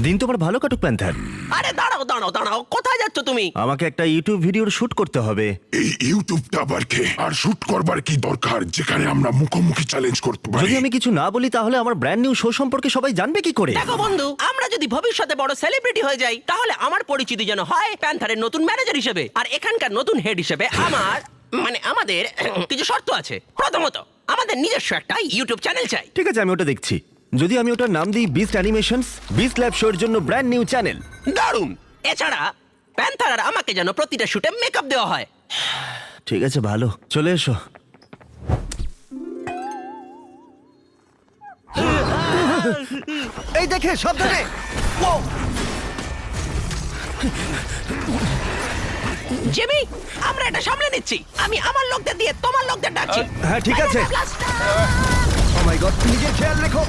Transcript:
দিন তোমার ভালো কাটুক প্যান্থার। আরে দাঁড়াও দাঁড়াও দাঁড়াও, কোথায় যাচ্ছ তুমি? আমাকে একটা ইউটিউব ভিডিওর শুট করতে হবে। এই ইউটিউবটা আবার কে? আর শুট করবার কি দরকার যেখানে আমরা মুখোমুখি চ্যালেঞ্জ করতে পারি? যদি আমি কিছু না বলি তাহলে আমার ব্র্যান্ড নিউ শো সম্পর্কে সবাই জানবে কি করে? দেখো বন্ধু, আমরা যদি ভবিষ্যতে বড় সেলিব্রিটি হয়ে যাই তাহলে আমার পরিচিতি যেন হয় প্যান্থারের নতুন ম্যানেজার হিসেবে, আর এখানকার নতুন হেড হিসেবে আমাদের কিছু শর্ত আছে। প্রথমত, আমাদের নিজস্ব একটা ইউটিউব চ্যানেল চাই। ঠিক আছে, আমি ওটা দেখছি। যদি আমি ওটার নাম দিই বিস্ট অ্যানিমেশনস, বিস্ট ল্যাব শোর জন্য ব্র্যান্ড নিউ চ্যানেল। দারুণ। এছাড়া প্যান্থার আর আমাকে যেন প্রতিটা শুটে মেকআপ দেওয়া হয়। ঠিক আছে, ভালো, চলে এসো। এই দেখে সাবধানে। জিমি, আমরা এটা সামলে নিচ্ছি। আমি আমার লোকদের দিয়ে তোমার লোকদের ডাকছি। হ্যাঁ, ঠিক আছে। ও মাই গড, নিজের খেয়াল রেখো।